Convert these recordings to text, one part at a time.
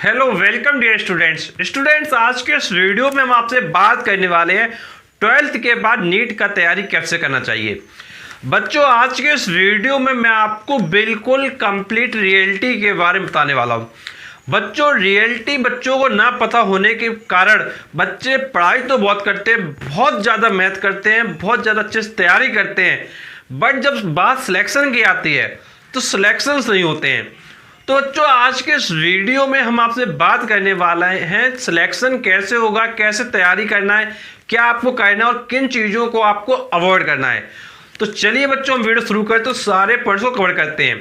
Hello welcome dear students आज के इस वीडियो में हम आपसे बात करने वाले हैं 12th के बाद नीट का तैयारी कैसे करना चाहिए। बच्चों आज के इस वीडियो में मैं आपको बिल्कुल कंप्लीट रियलिटी के बारे में बताने वाला हूं। बच्चों रियलिटी बच्चों को ना पता होने के कारण बच्चे पढ़ाई तो बहुत करते हैं, बहुत ज़्यादा मेहनत करते हैं, बहुत ज़्यादा अच्छे से तैयारी करते हैं, बट जब बात सिलेक्शन की आती है तो सिलेक्शंस नहीं होते हैं। तो बच्चों आज के इस वीडियो में हम आपसे बात करने वाले हैं सिलेक्शन कैसे होगा, कैसे तैयारी करना है, क्या आपको करना है और किन चीज़ों को आपको अवॉइड करना है। तो चलिए बच्चों हम वीडियो शुरू करते तो सारे पॉइंट्स को कवर करते हैं।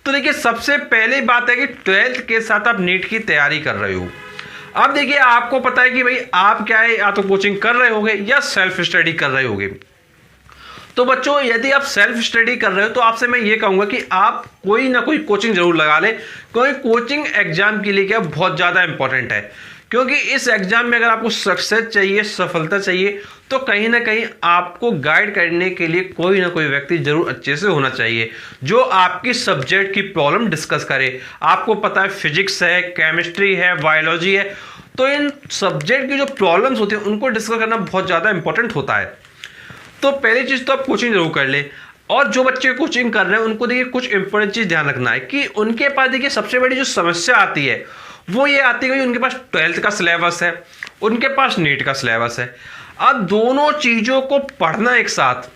तो देखिए सबसे पहली बात है कि 12th के साथ आप नीट की तैयारी कर रहे हो। अब देखिए आपको पता है कि भाई आप क्या है, या तो कोचिंग कर रहे होगे या सेल्फ स्टडी कर रहे होगे। तो बच्चों यदि आप सेल्फ स्टडी कर रहे हो तो आपसे मैं ये कहूंगा कि आप कोई ना कोई कोचिंग जरूर लगा लें। कोई कोचिंग एग्जाम के लिए क्या बहुत ज़्यादा इंपॉर्टेंट है, क्योंकि इस एग्जाम में अगर आपको सक्सेस चाहिए, सफलता चाहिए, तो कहीं ना कहीं आपको गाइड करने के लिए कोई ना कोई व्यक्ति जरूर अच्छे से होना चाहिए जो आपकी सब्जेक्ट की प्रॉब्लम डिस्कस करे। आपको पता है फिजिक्स है, केमिस्ट्री है, बायोलॉजी है, तो इन सब्जेक्ट की जो प्रॉब्लम्स होती हैं उनको डिस्कस करना बहुत ज़्यादा इंपॉर्टेंट होता है। तो पहली चीज़ तो आप कोचिंग जरूर कर ले। और जो बच्चे कोचिंग कर रहे हैं उनको देखिए कुछ इंपॉर्टेंट चीज़ ध्यान रखना है कि उनके पास देखिए सबसे बड़ी जो समस्या आती है वो ये आती है कि उनके पास 12th का सिलेबस है, उनके पास नीट का सिलेबस है। अब दोनों चीज़ों को पढ़ना एक साथ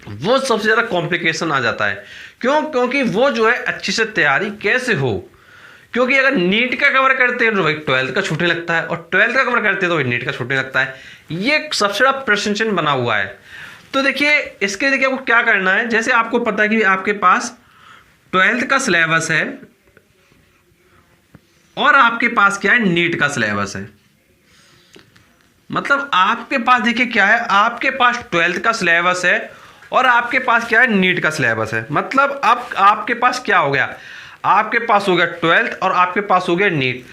वो सबसे ज़्यादा कॉम्प्लिकेशन आ जाता है। क्योंकि वो जो है अच्छी से तैयारी कैसे हो, क्योंकि अगर नीट का कवर करते हैं तो भाई 12th का छूटने लगता है और 12th का कवर करते हैं तो भाई नीट का छूटने लगता है। ये सबसे बड़ा प्रश्न चिन्ह बना हुआ है। तो देखिए इसके देखिए आपको क्या करना है, जैसे आपको पता है कि आपके पास 12th का सिलेबस है और आपके पास क्या है, नीट का सिलेबस है। मतलब आपके पास देखिए क्या है, आपके पास 12th का सिलेबस है और आपके पास क्या है, नीट का सिलेबस है। मतलब अब आपके पास क्या हो गया, आपके पास हो गया 12th और आपके पास हो गया नीट।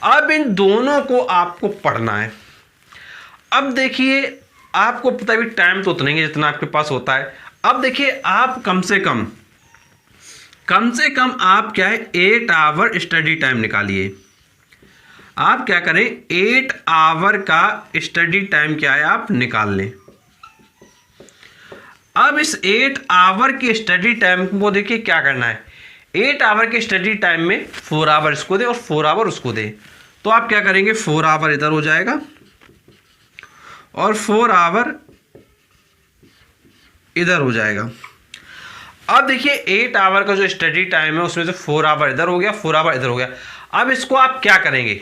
अब इन दोनों को आपको पढ़ना है। अब देखिए आपको पता है टाइम तो उतना ही है जितना आपके पास होता है। अब देखिए आप कम से कम आप क्या है 8 आवर स्टडी टाइम निकालिए। आप क्या करें 8 आवर का स्टडी टाइम क्या है आप निकाल लें। अब इस 8 आवर के स्टडी टाइम को देखिए क्या करना है, 8 आवर के स्टडी टाइम में 4 आवर इसको दे और 4 आवर उसको दे। तो आप क्या करेंगे 4 आवर इधर हो जाएगा और 4 आवर इधर हो जाएगा। अब देखिए 8 आवर का जो स्टडी टाइम है उसमें से 4 आवर इधर हो गया, 4 आवर इधर हो गया। अब इसको आप क्या करेंगे,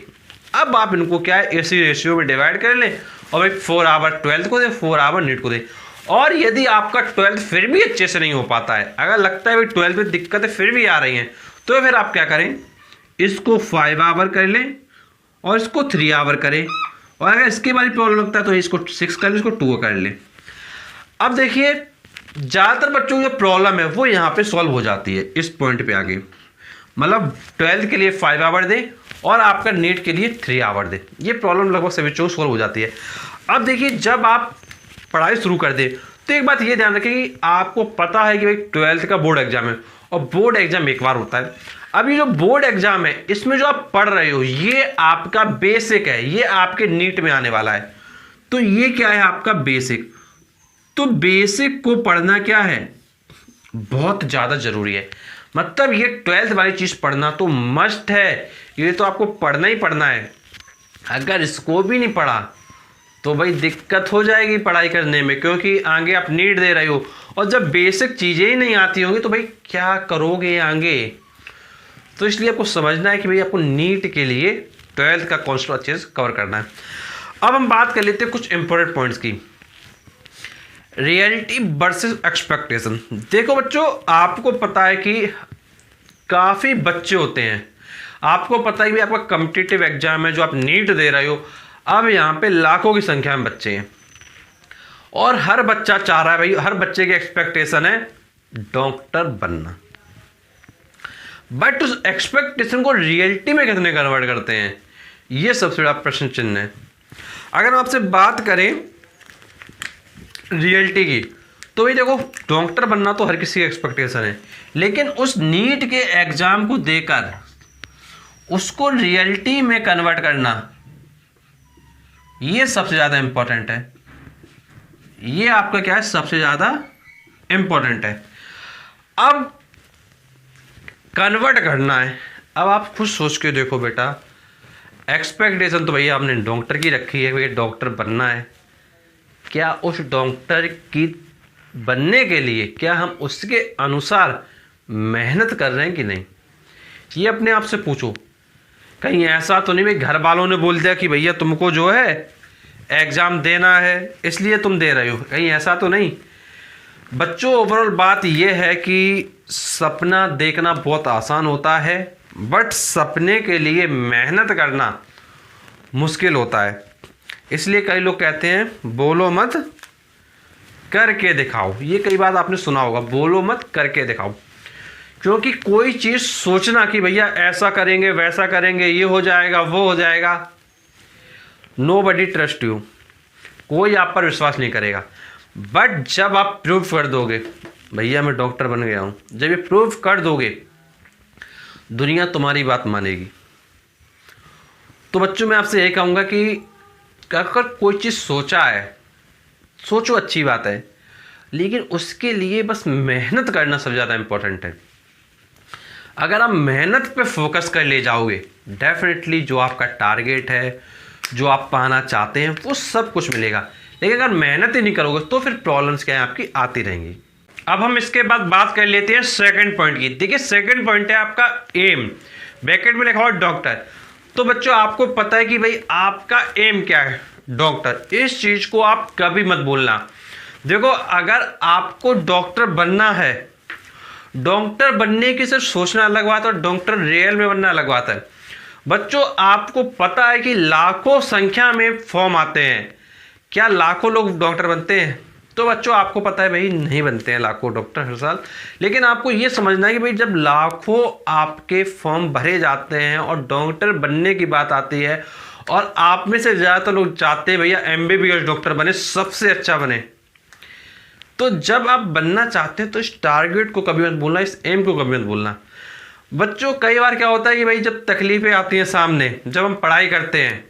अब आप इनको क्या है इसी रेशियो में डिवाइड कर लें और भाई 4 आवर 12th को दे, 4 आवर नीट को दे। और यदि आपका 12th फिर भी अच्छे से नहीं हो पाता है, अगर लगता है भाई 12th में दिक्कतें फिर भी आ रही हैं, तो फिर आप क्या करें इसको 5 आवर कर लें और इसको 3 आवर करें। और अगर इसके बारे में प्रॉब्लम लगता है तो इसको 6 कर लें, इसको 2 कर लें। अब देखिए ज़्यादातर बच्चों की जो प्रॉब्लम है वो यहाँ पे सॉल्व हो जाती है इस पॉइंट पे आगे। मतलब 12th के लिए 5 आवर दे और आपका नीट के लिए 3 आवर दे, ये प्रॉब्लम लगभग सभी बच्चों को सॉल्व हो जाती है। अब देखिए जब आप पढ़ाई शुरू कर दें तो एक बात ये ध्यान रखें कि आपको पता है कि भाई 12th का बोर्ड एग्जाम है और बोर्ड एग्जाम एक बार होता है। अब ये जो बोर्ड एग्जाम है इसमें जो आप पढ़ रहे हो ये आपका बेसिक है, ये आपके नीट में आने वाला है। तो ये क्या है आपका बेसिक। तो बेसिक को पढ़ना क्या है बहुत ज़्यादा ज़रूरी है। मतलब ये 12th वाली चीज़ पढ़ना तो मस्ट है, ये तो आपको पढ़ना ही पढ़ना है। अगर इसको भी नहीं पढ़ा तो भाई दिक्कत हो जाएगी पढ़ाई करने में, क्योंकि आगे आप नीट दे रहे हो और जब बेसिक चीज़ें ही नहीं आती होंगी तो भाई क्या करोगे आगे। तो इसलिए आपको समझना है कि भाई आपको नीट के लिए 12th का कॉन्सेप्ट अच्छे से कवर करना है। अब हम बात कर लेते हैं कुछ इंपॉर्टेंट पॉइंट्स की। Reality versus expectation. देखो बच्चों आपको पता है कि काफ़ी बच्चे होते हैं, आपको पता है कि आपका कॉम्पिटिटिव एग्जाम है जो आप नीट दे रहे हो। अब यहाँ पे लाखों की संख्या में बच्चे हैं और हर बच्चा चाह रहा है भाई, हर बच्चे की एक्सपेक्टेशन है डॉक्टर बनना। बट उस एक्सपेक्टेशन को रियलिटी में कितने कन्वर्ट करते हैं ये सबसे बड़ा प्रश्न चिन्ह है। अगर हम आपसे बात करें रियलिटी की तो भाई देखो डॉक्टर बनना तो हर किसी की एक्सपेक्टेशन है, लेकिन उस नीट के एग्जाम को देकर उसको रियलिटी में कन्वर्ट करना, ये सबसे ज़्यादा इंपॉर्टेंट है। ये आपका क्या है, सबसे ज़्यादा इंपॉर्टेंट है। अब कन्वर्ट करना है। अब आप खुद सोच के देखो बेटा, एक्सपेक्टेशन तो भैया आपने डॉक्टर की रखी है, भैया डॉक्टर बनना है। क्या उस डॉक्टर की बनने के लिए क्या हम उसके अनुसार मेहनत कर रहे हैं कि नहीं, ये अपने आप से पूछो। कहीं ऐसा तो नहीं भाई घर वालों ने बोल दिया कि भैया तुमको जो है एग्ज़ाम देना है इसलिए तुम दे रहे हो, कहीं ऐसा तो नहीं। बच्चों ओवरऑल बात यह है कि सपना देखना बहुत आसान होता है, बट सपने के लिए मेहनत करना मुश्किल होता है। इसलिए कई लोग कहते हैं बोलो मत करके दिखाओ। ये कई बार आपने सुना होगा, बोलो मत करके दिखाओ। क्योंकि कोई चीज़ सोचना कि भैया ऐसा करेंगे वैसा करेंगे, ये हो जाएगा वो हो जाएगा, नोबडी ट्रस्ट यू, कोई आप पर विश्वास नहीं करेगा। बट जब आप प्रूफ कर दोगे भैया मैं डॉक्टर बन गया हूँ, जब ये प्रूफ कर दोगे दुनिया तुम्हारी बात मानेगी। तो बच्चों मैं आपसे यही कहूँगा कि अगर कोई चीज़ सोचा है, सोचो अच्छी बात है, लेकिन उसके लिए बस मेहनत करना सबसे ज़्यादा इम्पोर्टेंट है। अगर आप मेहनत पे फोकस कर ले जाओगे, डेफिनेटली जो आपका टारगेट है, जो आप पाना चाहते हैं, वो सब कुछ मिलेगा। लेकिन अगर मेहनत ही नहीं करोगे तो फिर प्रॉब्लम्स क्या है आपकी आती रहेंगी। अब हम इसके बाद बात कर लेते हैं सेकंड पॉइंट की। देखिए सेकंड पॉइंट है आपका एम, ब्रैकेट में लिखा हुआ डॉक्टर। तो बच्चों आपको पता है कि भाई आपका एम क्या है, डॉक्टर। इस चीज़ को आप कभी मत भूलना। देखो अगर आपको डॉक्टर बनना है, डॉक्टर बनने की सिर्फ सोचना अलग बात है और डॉक्टर रियल में बनना अलग बात है। बच्चों आपको पता है कि लाखों संख्या में फॉर्म आते हैं, क्या लाखों लोग डॉक्टर बनते हैं? तो बच्चों आपको पता है भाई नहीं बनते हैं लाखों डॉक्टर हर साल। लेकिन आपको ये समझना है कि भाई जब लाखों आपके फॉर्म भरे जाते हैं और डॉक्टर बनने की बात आती है और आप में से ज़्यादातर लोग चाहते हैं भैया एमबीबीएस डॉक्टर बने, सबसे अच्छा बने। तो जब आप बनना चाहते हैं तो इस टारगेट को कभी मत भूलना, इस एम को कभी मत भूलना। बच्चों कई बार क्या होता है कि भाई जब तकलीफ़ें आती हैं सामने, जब हम पढ़ाई करते हैं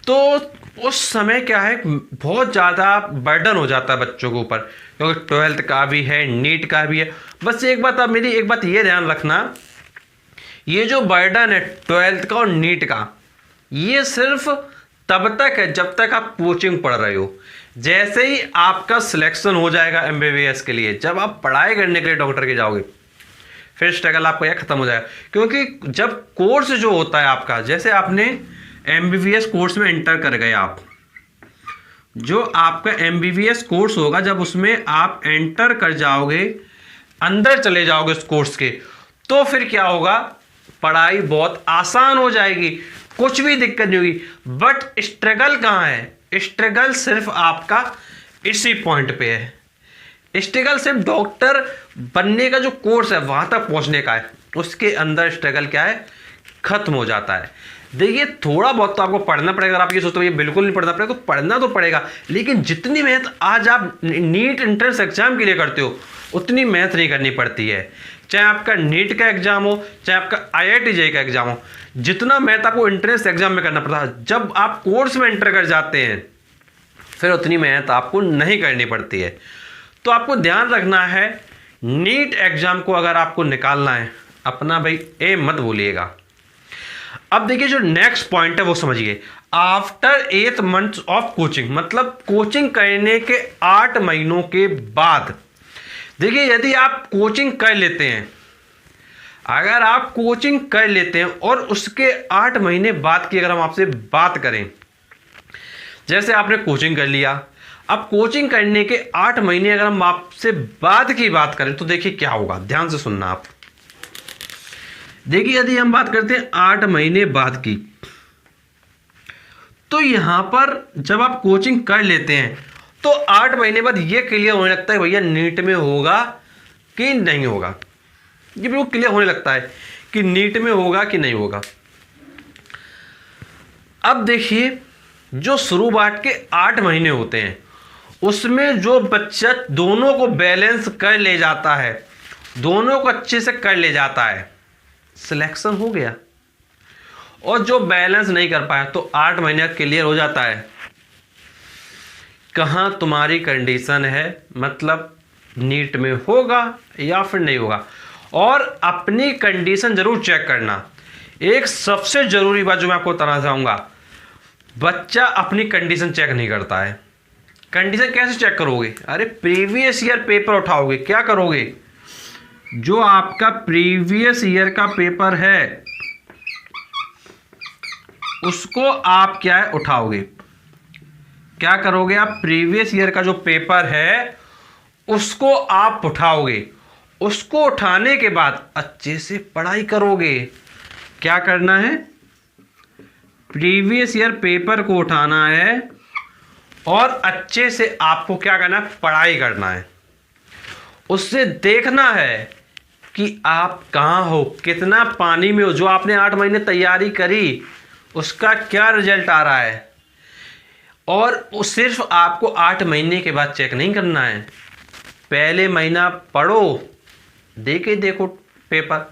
तो उस समय क्या है बहुत ज़्यादा बर्डन हो जाता है बच्चों के ऊपर, क्योंकि ट्वेल्थ का भी है, नीट का भी है। बस एक बात, आप मेरी एक बात ये ध्यान रखना, ये जो बर्डन है ट्वेल्थ का और नीट का, ये सिर्फ तब तक है जब तक आप कोचिंग पढ़ रहे हो। जैसे ही आपका सिलेक्शन हो जाएगा एमबीबीएस के लिए, जब आप पढ़ाई करने के लिए डॉक्टर के जाओगे, फिर स्ट्रगल आपका यह खत्म हो जाएगा। क्योंकि जब कोर्स जो होता है आपका, जैसे आपने एमबीबीएस कोर्स में एंटर कर गए आप, जो आपका एमबीबीएस कोर्स होगा जब उसमें आप एंटर कर जाओगे, अंदर चले जाओगे उस कोर्स के, तो फिर क्या होगा, पढ़ाई बहुत आसान हो जाएगी, कुछ भी दिक्कत नहीं होगी। बट स्ट्रगल कहाँ है? स्ट्रगल सिर्फ आपका इसी पॉइंट पे है। स्ट्रगल सिर्फ डॉक्टर बनने का जो कोर्स है वहां तक पहुंचने का है, उसके अंदर स्ट्रगल क्या है, खत्म हो जाता है। देखिए थोड़ा बहुत तो आपको पढ़ना पड़ेगा। अगर आप ये सोचते हो ये बिल्कुल नहीं पढ़ना पड़ेगा, तो पढ़ना तो पड़ेगा, लेकिन जितनी मेहनत आज आप नीट एंट्रेंस एग्जाम के लिए करते हो उतनी मेहनत नहीं करनी पड़ती है। चाहे आपका नीट का एग्जाम हो, चाहे आपका IIT JEE का एग्जाम हो, जितना मेहनत आपको एंट्रेंस एग्जाम में करना पड़ता है, जब आप कोर्स में एंटर कर जाते हैं फिर उतनी मेहनत आपको नहीं करनी पड़ती है। तो आपको ध्यान रखना है, नीट एग्जाम को अगर आपको निकालना है, अपना भाई एम मत भूलिएगा। अब देखिए जो नेक्स्ट पॉइंट है वो समझिए, आफ्टर 8 months ऑफ कोचिंग, मतलब कोचिंग करने के 8 महीनों के बाद। देखिए यदि आप कोचिंग कर लेते हैं, अगर आप कोचिंग कर लेते हैं और उसके 8 महीने बाद की अगर हम आपसे बात करें, जैसे आपने कोचिंग कर लिया, अब कोचिंग करने के 8 महीने अगर हम आपसे बाद की बात करें तो देखिए क्या होगा, ध्यान से सुनना आप। देखिए यदि हम बात करते हैं 8 महीने बाद की, तो यहां पर जब आप कोचिंग कर लेते हैं तो 8 महीने बाद ये क्लियर होने लगता है भैया नीट में होगा कि नहीं होगा। ये बिल्कुल क्लियर होने लगता है कि नीट में होगा कि नहीं होगा। अब देखिए जो शुरुआत के 8 महीने होते हैं उसमें जो बच्चा दोनों को बैलेंस कर ले जाता है, दोनों को अच्छे से कर ले जाता है, सिलेक्शन हो गया। और जो बैलेंस नहीं कर पाया तो 8 महीने क्लियर हो जाता है। कहाँ तुम्हारी कंडीशन है, मतलब नीट में होगा या फिर नहीं होगा। और अपनी कंडीशन जरूर चेक करना। एक सबसे जरूरी बात जो मैं आपको बताना चाहूँगा, बच्चा अपनी कंडीशन चेक नहीं करता है। कंडीशन कैसे चेक करोगे? अरे प्रीवियस ईयर पेपर उठाओगे। क्या करोगे? जो आपका प्रीवियस ईयर का पेपर है उसको आप क्या है उठाओगे। क्या करोगे आप? प्रीवियस ईयर का जो पेपर है उसको आप उठाओगे। उसको उठाने के बाद अच्छे से पढ़ाई करोगे। क्या करना है? प्रीवियस ईयर पेपर को उठाना है और अच्छे से आपको क्या करना है? पढ़ाई करना है। उससे देखना है कि आप कहाँ हो, कितना पानी में हो। जो आपने 8 महीने तैयारी करी उसका क्या रिजल्ट आ रहा है। और सिर्फ आपको 8 महीने के बाद चेक नहीं करना है। पहले महीना पढ़ो, देखे देखो पेपर,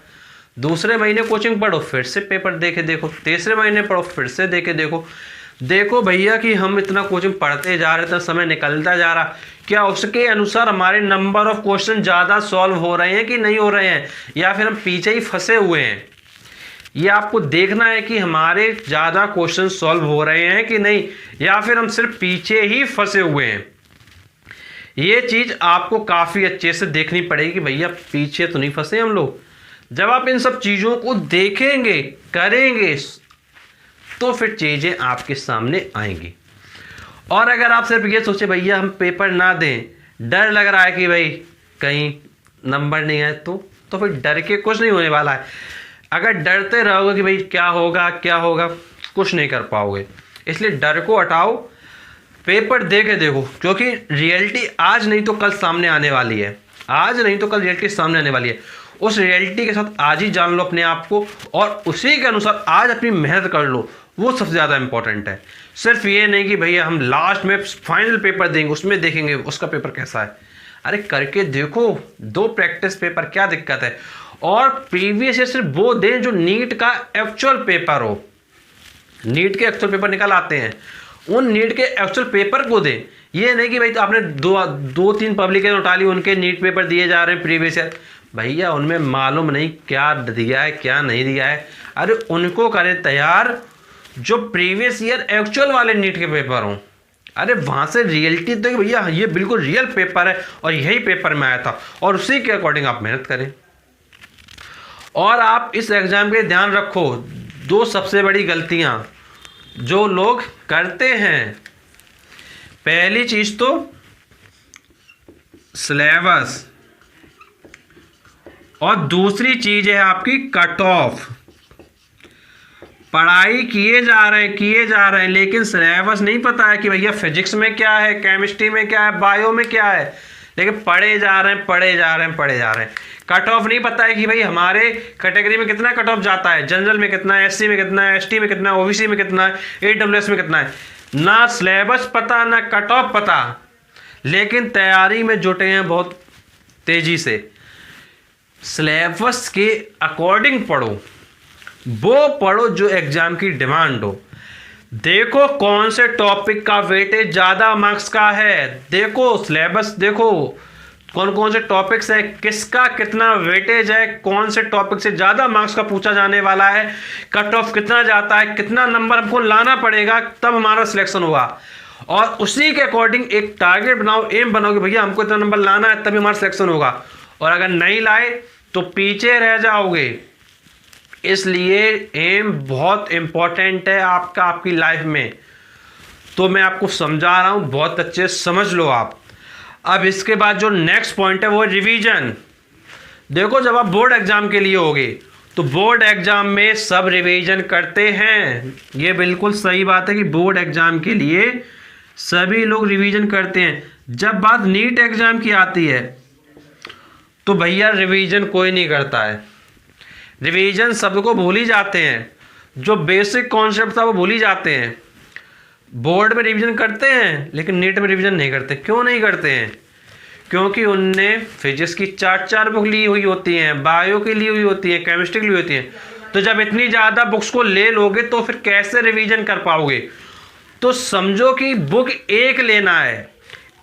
दूसरे महीने कोचिंग पढ़ो, फिर से पेपर देखे देखो, तीसरे महीने पढ़ो, फिर से देखे देखो। देखो भैया कि हम इतना कोचिंग पढ़ते जा रहे थे, समय निकलता जा रहा, क्या उसके अनुसार हमारे नंबर ऑफ क्वेश्चन ज़्यादा सॉल्व हो रहे हैं कि नहीं हो रहे हैं, या फिर हम पीछे ही फंसे हुए हैं। ये आपको देखना है कि हमारे ज़्यादा क्वेश्चन सॉल्व हो रहे हैं कि नहीं, या फिर हम सिर्फ पीछे ही फंसे हुए हैं। ये चीज़ आपको काफ़ी अच्छे से देखनी पड़ेगी कि भैया पीछे तो नहीं फंसे हम लोग। जब आप इन सब चीज़ों को देखेंगे, करेंगे, तो फिर चीज़ें आपके सामने आएंगी। और अगर आप सिर्फ ये सोचे भैया हम पेपर ना दें, डर लग रहा है कि भाई कहीं नंबर नहीं आए, तो फिर डर के कुछ नहीं होने वाला है। अगर डरते रहोगे कि भाई क्या होगा क्या होगा, कुछ नहीं कर पाओगे। इसलिए डर को हटाओ, पेपर दे के देखो, क्योंकि रियलिटी आज नहीं तो कल सामने आने वाली है। आज नहीं तो कल रियलिटी सामने आने वाली है। उस रियलिटी के साथ आज ही जान लो अपने आप को, और उसी के अनुसार आज अपनी मेहनत कर लो। वो सबसे ज़्यादा इंपॉर्टेंट है। सिर्फ ये नहीं कि भैया हम लास्ट में फाइनल पेपर देंगे उसमें देखेंगे उसका पेपर कैसा है। अरे करके देखो, 2 प्रैक्टिस पेपर, क्या दिक्कत है। और प्रीवियस ईयर सिर्फ वो दें जो नीट का एक्चुअल पेपर हो। नीट के एक्चुअल पेपर निकल आते हैं, उन नीट के एक्चुअल पेपर को दें। ये नहीं कि भाई तो आपने 2-3 पब्लिकेशन उठा ली, उनके नीट पेपर दिए जा रहे हैं प्रीवियस ईयर। भैया उनमें मालूम नहीं क्या दिया है क्या नहीं दिया है। अरे उनको करें तैयार जो प्रीवियस ईयर एक्चुअल वाले नीट के पेपर हों। अरे वहाँ से रियलिटी तो भैया ये बिल्कुल रियल पेपर है और यही पेपर में आया था, और उसी के अकॉर्डिंग आप मेहनत करें। और आप इस एग्ज़ाम के ध्यान रखो, 2 सबसे बड़ी गलतियाँ जो लोग करते हैं। पहली चीज़ तो सिलेबस, और दूसरी चीज़ है आपकी कट ऑफ। पढ़ाई किए जा रहे हैं लेकिन सिलेबस नहीं पता है कि भैया फिजिक्स में क्या है, केमिस्ट्री में क्या है, बायो में क्या है, लेकिन पढ़े जा रहे हैं। कट ऑफ नहीं पता है कि भाई हमारे कैटेगरी में कितना कट ऑफ जाता है, जनरल में कितना है, एससी में कितना है, एसटी में कितना है, ओबीसी में कितना है, ईडब्ल्यूएस में कितना है। ना सिलेबस पता ना कट ऑफ पता, लेकिन तैयारी में जुटे हैं बहुत तेजी से। सिलेबस के अकॉर्डिंग पढ़ो, वो पढ़ो जो एग्जाम की डिमांड हो। देखो कौन से टॉपिक का वेटेज ज़्यादा मार्क्स का है, देखो सिलेबस, देखो कौन कौन से टॉपिक्स है, किसका कितना वेटेज है, कौन से टॉपिक से ज़्यादा मार्क्स का पूछा जाने वाला है, कट ऑफ कितना जाता है, कितना नंबर हमको लाना पड़ेगा तब हमारा सिलेक्शन होगा। और उसी के अकॉर्डिंग एक टारगेट बनाओ, एम बनाओ कि भैया हमको इतना नंबर लाना है तभी हमारा सिलेक्शन होगा। और अगर नहीं लाए तो पीछे रह जाओगे। इसलिए एम बहुत इंपॉर्टेंट है आपका, आपकी लाइफ में। तो मैं आपको समझा रहा हूँ, बहुत अच्छे समझ लो आप। अब इसके बाद जो नेक्स्ट पॉइंट है वो रिवीजन। देखो जब आप बोर्ड एग्जाम के लिए होगे तो बोर्ड एग्जाम में सब रिवीजन करते हैं। ये बिल्कुल सही बात है कि बोर्ड एग्जाम के लिए सभी लोग रिवीजन करते हैं। जब बात नीट एग्जाम की आती है तो भैया रिवीजन कोई नहीं करता है। रिवीजन सबको भूल ही जाते हैं, जो बेसिक कॉन्सेप्ट था वो भूल ही जाते हैं। बोर्ड में रिवीजन करते हैं लेकिन नीट में रिवीजन नहीं करते। क्यों नहीं करते हैं? क्योंकि उनने फिजिक्स की 4 बुक ली हुई होती हैं, बायो की ली हुई होती है, केमिस्ट्री की ली होती है। तो जब इतनी ज़्यादा बुक्स को ले लोगे तो फिर कैसे रिवीजन कर पाओगे। तो समझो कि बुक एक लेना है,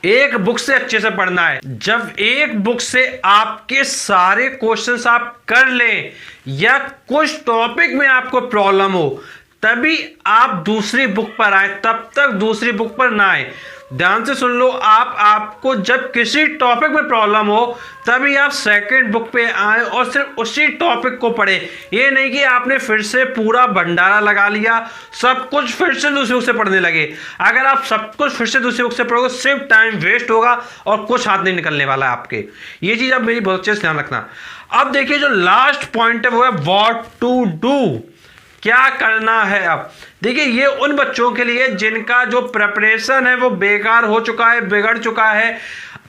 एक बुक से अच्छे से पढ़ना है। जब एक बुक से आपके सारे क्वेश्चंस आप कर लें या कुछ टॉपिक में आपको प्रॉब्लम हो तभी आप दूसरी बुक पर आए, तब तक दूसरी बुक पर ना आए। ध्यान से सुन लो, आपको जब किसी टॉपिक में प्रॉब्लम हो तभी आप सेकंड बुक पे आए और सिर्फ उसी टॉपिक को पढ़े। ये नहीं कि आपने फिर से पूरा भंडारा लगा लिया, सब कुछ फिर से दूसरी बुक से पढ़ने लगे। अगर आप सब कुछ फिर से दूसरी बुक से पढ़ोगे सिर्फ टाइम वेस्ट होगा और कुछ हाथ नहीं निकलने वाला है आपके। ये चीज़ आप मेरी बहुत अच्छे से ध्यान रखना। अब देखिए जो लास्ट पॉइंट है वो है व्हाट टू डू, क्या करना है। अब देखिए ये उन बच्चों के लिए जिनका जो प्रिपरेशन है वो बेकार हो चुका है, बिगड़ चुका है।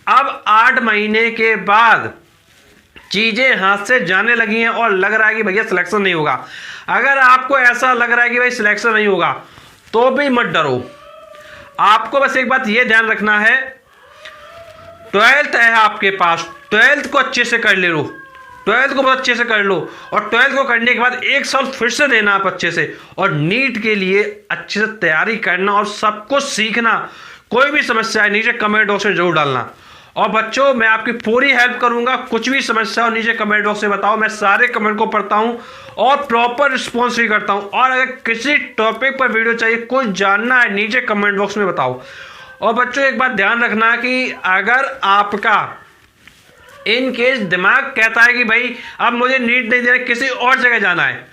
अब 8 महीने के बाद चीजें हाथ से जाने लगी हैं और लग रहा है कि भैया सिलेक्शन नहीं होगा। अगर आपको ऐसा लग रहा है कि भाई सिलेक्शन नहीं होगा तो भी मत डरो। आपको बस एक बात ये ध्यान रखना है, 12th है आपके पास, 12th को अच्छे से कर ले लो, 12th को बहुत अच्छे से कर लो और 12th को करने के बाद एक साल फिर से देना आप अच्छे से, और नीट के लिए अच्छे से तैयारी करना और सब कुछ सीखना। कोई भी समस्या है नीचे कमेंट बॉक्स में जरूर डालना। और बच्चों मैं आपकी पूरी हेल्प करूंगा, कुछ भी समस्या हो नीचे कमेंट बॉक्स में बताओ, मैं सारे कमेंट को पढ़ता हूं और प्रॉपर रिस्पॉन्स भी करता हूं। और अगर किसी टॉपिक पर वीडियो चाहिए, कुछ जानना है, नीचे कमेंट बॉक्स में बताओ। और बच्चों एक बात ध्यान रखना कि अगर आपका इन केस दिमाग कहता है कि भाई अब मुझे नीट नहीं देना, किसी और जगह जाना है,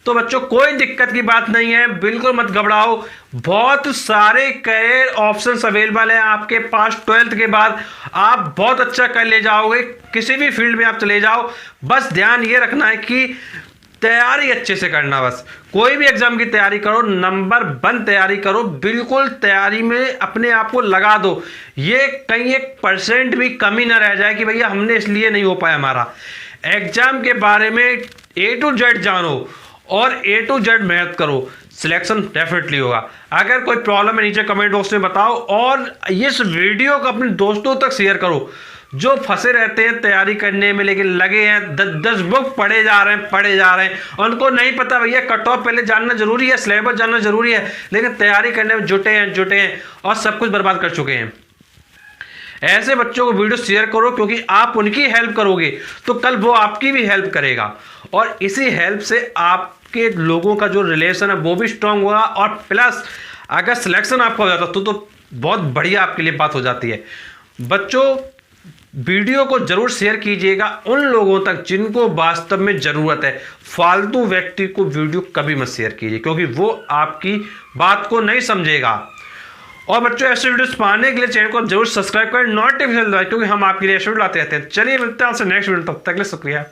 तो बच्चों कोई दिक्कत की बात नहीं है, बिल्कुल मत घबराओ। बहुत सारे करियर ऑप्शंस अवेलेबल हैं आपके पास। 12th के बाद आप बहुत अच्छा कर ले जाओगे, किसी भी फील्ड में आप चले जाओ। बस ध्यान ये रखना है कि तैयारी अच्छे से करना। बस कोई भी एग्जाम की तैयारी करो, नंबर 1 तैयारी करो, बिल्कुल तैयारी में अपने आप को लगा दो। ये कहीं 1% भी कमी ना रह जाए कि भैया हमने इसलिए नहीं हो पाया हमारा। एग्जाम के बारे में A to Z जानो और A to Z मेहनत करो, सिलेक्शन डेफिनेटली होगा। अगर कोई प्रॉब्लम है नीचे कमेंट बॉक्स में बताओ और इस वीडियो को अपने दोस्तों तक शेयर करो जो फंसे रहते हैं तैयारी करने में, लेकिन लगे हैं 10 बुक पढ़े जा रहे हैं। उनको नहीं पता भैया कट ऑफ पहले जानना जरूरी है, सिलेबस जानना जरूरी है, लेकिन तैयारी करने में जुटे हैं और सब कुछ बर्बाद कर चुके हैं। ऐसे बच्चों को वीडियो शेयर करो, क्योंकि आप उनकी हेल्प करोगे तो कल वो आपकी भी हेल्प करेगा और इसी हेल्प से आपके लोगों का जो रिलेशन है वो भी स्ट्रांग होगा। और प्लस अगर सिलेक्शन आपका हो जाता तो बहुत बढ़िया आपके लिए बात हो जाती है। बच्चों वीडियो को जरूर शेयर कीजिएगा उन लोगों तक जिनको वास्तव में जरूरत है। फालतू व्यक्ति को वीडियो कभी मत शेयर कीजिए, क्योंकि वो आपकी बात को नहीं समझेगा। और बच्चों ऐसे वीडियोस पाने के लिए चैनल को जरूर सब्सक्राइब करें, नोटिफिकेशन दबाएं, क्योंकि हम आपके लिए ऐसे वीडियो लाते रहते हैं। चलिए मिलते हैं आपसे नेक्स्ट वीडियो, तब तक के लिए शुक्रिया।